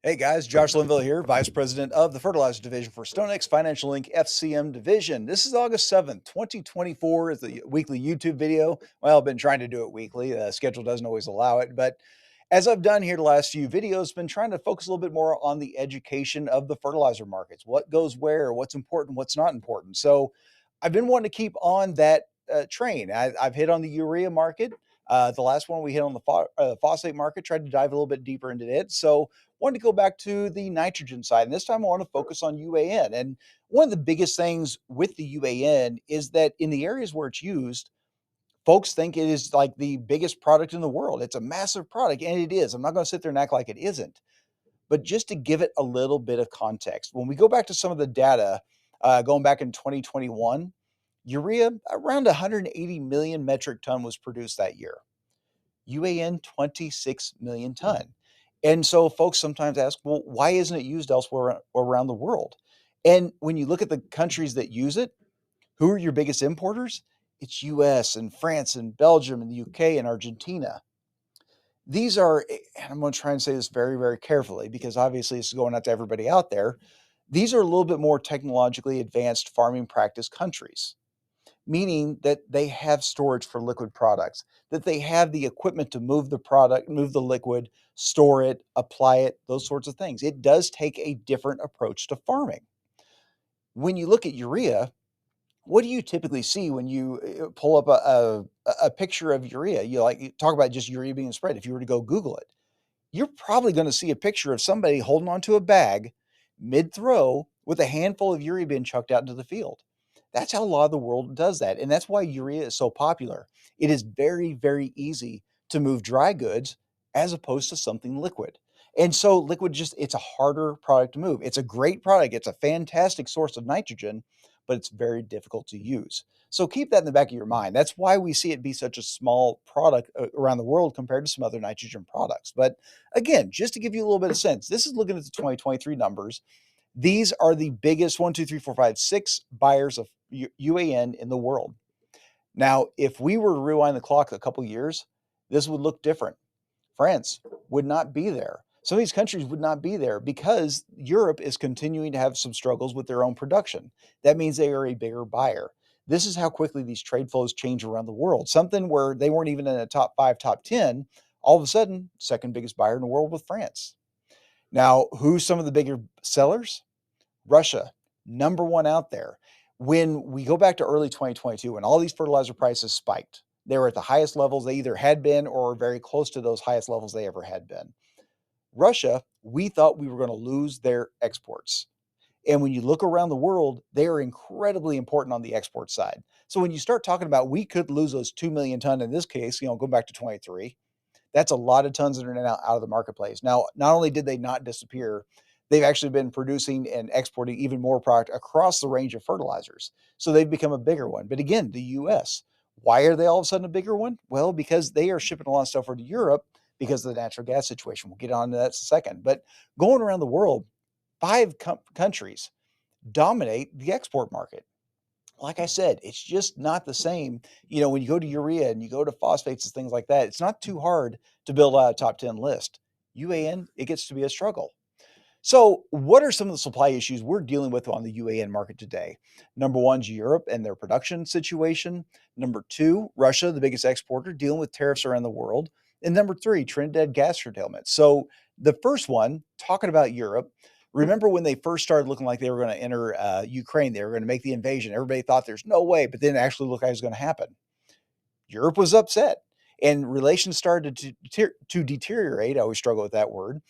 Hey guys, Josh Linville here, Vice President of the Fertilizer Division for StoneX Financial Inc. FCM Division. This is August 7th, 2024 is the weekly YouTube video. Well, I've been trying to do it weekly. The schedule doesn't always allow it, but as I've done here the last few videos, been trying to focus a little bit more on the education of the fertilizer markets. What goes where, what's important, what's not important. So I've been wanting to keep on that train. I've hit on the urea market. The last one we hit on the phosphate market, tried to dive a little bit deeper into it. So wanted to go back to the nitrogen side, and this time I want to focus on UAN. And one of the biggest things with the UAN is that in the areas where it's used, folks think it is like the biggest product in the world. It's a massive product, and it is. I'm not going to sit there and act like it isn't. But just to give it a little bit of context, when we go back to some of the data going back in 2021, urea, around 180 million metric ton was produced that year. UAN 26 million ton. And so folks sometimes ask, well, why isn't it used elsewhere around the world? And when you look at the countries that use it, who are your biggest importers? It's US and France and Belgium and the UK and Argentina. These are, and I'm going to try and say this very, very carefully because obviously this is going out to everybody out there. These are a little bit more technologically advanced farming practice countries, meaning that they have storage for liquid products, that they have the equipment to move the product, move the liquid, store it, apply it, those sorts of things. It does take a different approach to farming. When you look at urea, what do you typically see when you pull up a picture of urea? You talk about just urea being spread. If you were to go Google it, you're probably going to see a picture of somebody holding onto a bag mid throw with a handful of urea being chucked out into the field. That's how a lot of the world does that. And that's why urea is so popular. It is very, very easy to move dry goods as opposed to something liquid. And so liquid just, it's a harder product to move. It's a great product. It's a fantastic source of nitrogen, but it's very difficult to use. So keep that in the back of your mind. That's why we see it be such a small product around the world compared to some other nitrogen products. But again, just to give you a little bit of sense, this is looking at the 2023 numbers. These are the biggest 1, 2, 3, 4, 5, 6 buyers of UAN in the world. Now, if we were to rewind the clock a couple years, this would look different. France would not be there. Some of these countries would not be there because Europe is continuing to have some struggles with their own production. That means they are a bigger buyer. This is how quickly these trade flows change around the world. Something where they weren't even in a top 5, top 10, all of a sudden, second biggest buyer in the world with France. Now, who's some of the bigger sellers? Russia, number one out there. When we go back to early 2022, when all these fertilizer prices spiked, they were at the highest levels they either had been or very close to those highest levels they ever had been. Russia, we thought we were going to lose their exports. And when you look around the world, they are incredibly important on the export side. So when you start talking about we could lose those 2 million ton in this case, go back to 23, that's a lot of tons that are now out of the marketplace. Now, not only did they not disappear, they've actually been producing and exporting even more product across the range of fertilizers. So they've become a bigger one. But again, the US, why are they all of a sudden a bigger one? Well, because they are shipping a lot of stuff over to Europe because of the natural gas situation. We'll get on to that in a second. But going around the world, five countries dominate the export market. Like I said, it's just not the same. When you go to urea and you go to phosphates and things like that, it's not too hard to build out a top 10 list. UAN, it gets to be a struggle. So, what are some of the supply issues we're dealing with on the UAN market today? Number one is Europe and their production situation. Number two, Russia, the biggest exporter, dealing with tariffs around the world. And number three, Trinidad gas curtailment. So, the first one, talking about Europe, remember when they first started looking like they were going to enter Ukraine, they were going to make the invasion. Everybody thought there's no way, but then it actually looked like it was going to happen. Europe was upset and relations started to deteriorate. I always struggle with that word.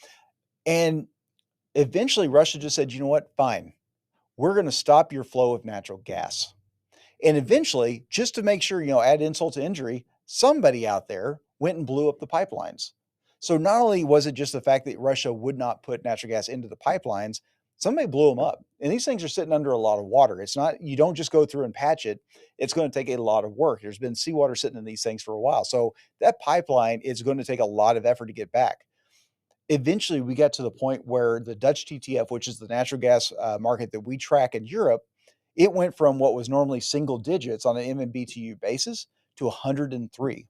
And eventually, Russia just said, you know what? Fine. We're going to stop your flow of natural gas. And eventually, just to make sure, add insult to injury, somebody out there went and blew up the pipelines. So not only was it just the fact that Russia would not put natural gas into the pipelines, somebody blew them up. And these things are sitting under a lot of water. It's not, you don't just go through and patch it. It's going to take a lot of work. There's been seawater sitting in these things for a while. So that pipeline is going to take a lot of effort to get back. Eventually, we got to the point where the Dutch TTF, which is the natural gas market that we track in Europe, it went from what was normally single digits on an MMBTU basis to 103.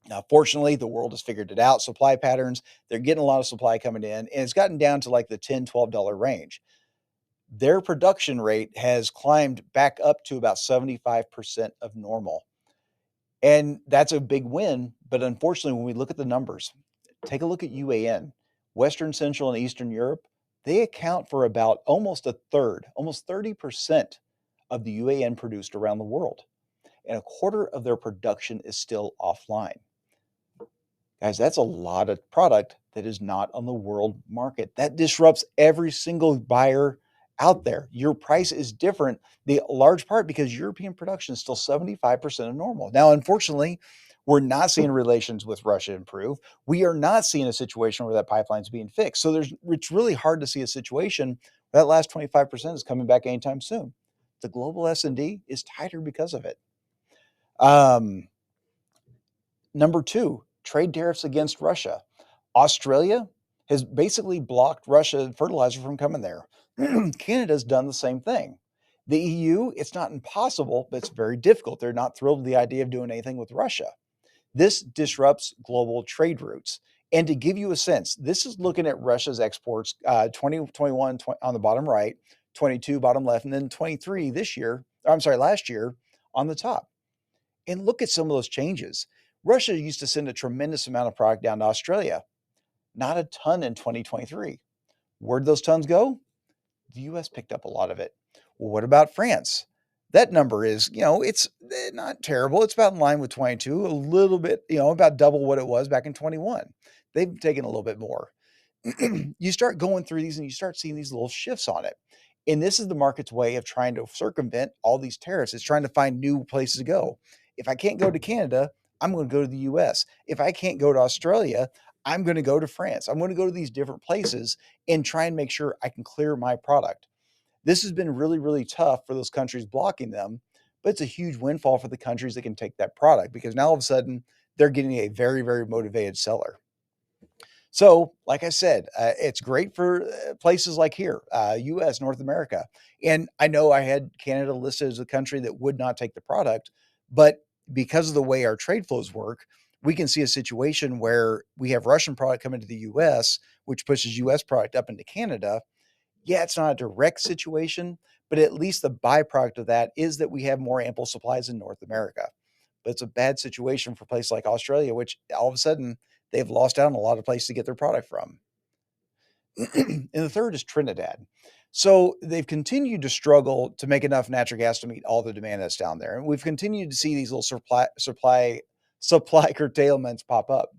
Now, fortunately, the world has figured it out. Supply patterns, they're getting a lot of supply coming in, and it's gotten down to like the $10, $12 range. Their production rate has climbed back up to about 75% of normal. And that's a big win. But unfortunately, when we look at the numbers, take a look at UAN. Western, Central, and Eastern Europe, they account for about almost a third, almost 30% of the UAN produced around the world. And a quarter of their production is still offline. Guys, that's a lot of product that is not on the world market. That disrupts every single buyer out there. Your price is different, the large part because European production is still 75% of normal. Now, unfortunately, we're not seeing relations with Russia improve. We are not seeing a situation where that pipeline is being fixed. So it's really hard to see a situation where that last 25% is coming back anytime soon. The global S&D is tighter because of it. Um, Number two, trade tariffs against Russia. Australia has basically blocked Russia fertilizer from coming there. Canada's done the same thing. The EU, it's not impossible, but it's very difficult. They're not thrilled with the idea of doing anything with Russia. This disrupts global trade routes. And to give you a sense, this is looking at Russia's exports 2021 on the bottom right, 22 bottom left, and then 23 this year, or I'm sorry, last year on the top. And look at some of those changes. Russia used to send a tremendous amount of product down to Australia, not a ton in 2023. Where'd those tons go? The US picked up a lot of it. Well, what about France? That number is, it's not terrible. It's about in line with 22, a little bit, about double what it was back in 21. They've taken a little bit more. You start going through these and you start seeing these little shifts on it. And this is the market's way of trying to circumvent all these tariffs. It's trying to find new places to go. If I can't go to Canada, I'm going to go to the US. If I can't go to Australia, I'm going to go to France. I'm going to go to these different places and try and make sure I can clear my product. This has been really, really tough for those countries blocking them, but it's a huge windfall for the countries that can take that product because now all of a sudden they're getting a very, very motivated seller. So, like I said, it's great for places like here, US, North America. And I know I had Canada listed as a country that would not take the product, but because of the way our trade flows work, we can see a situation where we have Russian product coming to the US, which pushes US product up into Canada. Yeah, it's not a direct situation, but at least the byproduct of that is that we have more ample supplies in North America. But it's a bad situation for places like Australia, which all of a sudden they've lost out on a lot of places to get their product from. And the third is Trinidad. So they've continued to struggle to make enough natural gas to meet all the demand that's down there. And we've continued to see these little supply curtailments pop up.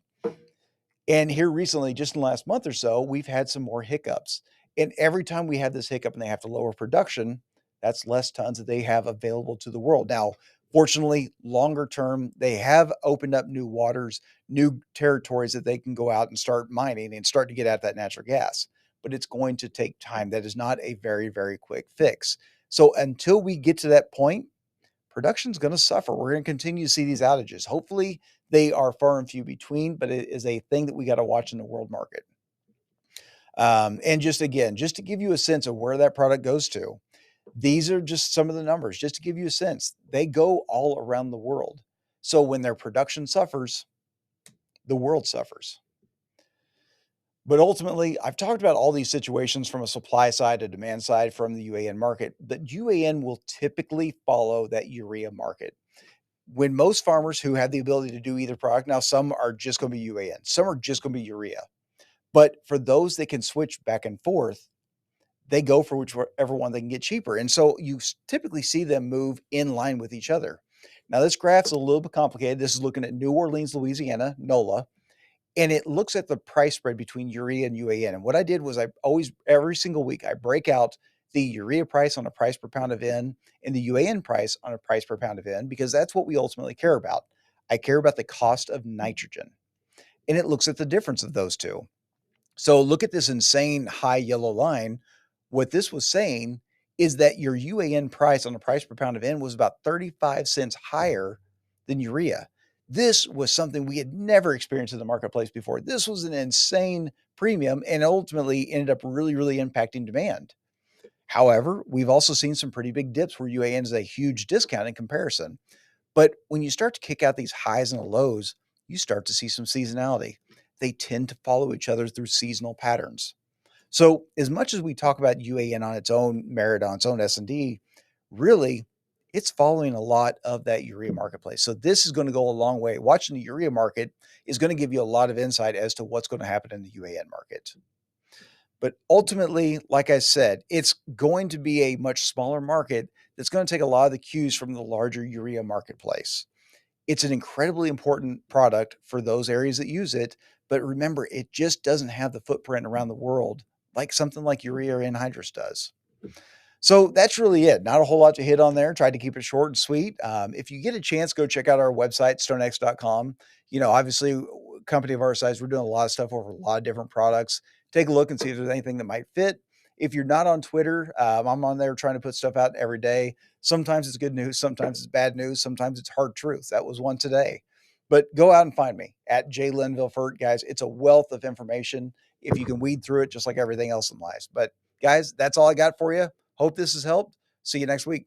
And here recently, just in the last month or so, we've had some more hiccups. And every time we have this hiccup and they have to lower production, that's less tons that they have available to the world. Now, fortunately, longer term, they have opened up new waters, new territories that they can go out and start mining and start to get at that natural gas. But it's going to take time. That is not a very, very quick fix. So until we get to that point, production's going to suffer. We're going to continue to see these outages. Hopefully, they are far and few between, but it is a thing that we got to watch in the world market. And just again, just to give you a sense of where that product goes to, these are just some of the numbers, just to give you a sense. They go all around the world. So when their production suffers, the world suffers. But ultimately, I've talked about all these situations from a supply side to demand side from the UAN market. The UAN will typically follow that urea market. When most farmers who have the ability to do either product, now some are just going to be UAN, some are just going to be urea. But for those that can switch back and forth, they go for whichever one they can get cheaper. And so you typically see them move in line with each other. Now, this graph's a little bit complicated. This is looking at New Orleans, Louisiana, NOLA, and it looks at the price spread between urea and UAN. And what I did was every single week, I break out the urea price on a price per pound of N and the UAN price on a price per pound of N, because that's what we ultimately care about. I care about the cost of nitrogen, and it looks at the difference of those two. So look at this insane high yellow line. What this was saying is that your UAN price on the price per pound of N was about 35 cents higher than urea. This was something we had never experienced in the marketplace before. This was an insane premium and ultimately ended up really, really impacting demand. However, we've also seen some pretty big dips where UAN is a huge discount in comparison. But when you start to kick out these highs and lows, you start to see some seasonality. They tend to follow each other through seasonal patterns. So, as much as we talk about UAN on its own merit, on its own S&D, really, it's following a lot of that urea marketplace. So, this is going to go a long way. Watching the urea market is going to give you a lot of insight as to what's going to happen in the UAN market. But ultimately, like I said, it's going to be a much smaller market that's going to take a lot of the cues from the larger urea marketplace. It's an incredibly important product for those areas that use it, but remember, it just doesn't have the footprint around the world like something like urea or anhydrous does. So that's really it. Not a whole lot to hit on there. Tried to keep it short and sweet. If you get a chance, go check out our website, stonex.com. Obviously, company of our size, we're doing a lot of stuff over a lot of different products. Take a look and see if there's anything that might fit. If you're not on Twitter, I'm on there trying to put stuff out every day. Sometimes it's good news, sometimes it's bad news, sometimes it's hard truth. That was one today. But go out and find me at J. Linville Furt, guys. It's a wealth of information if you can weed through it, just like everything else in life. But guys, that's all I got for you. Hope this has helped. See you next week.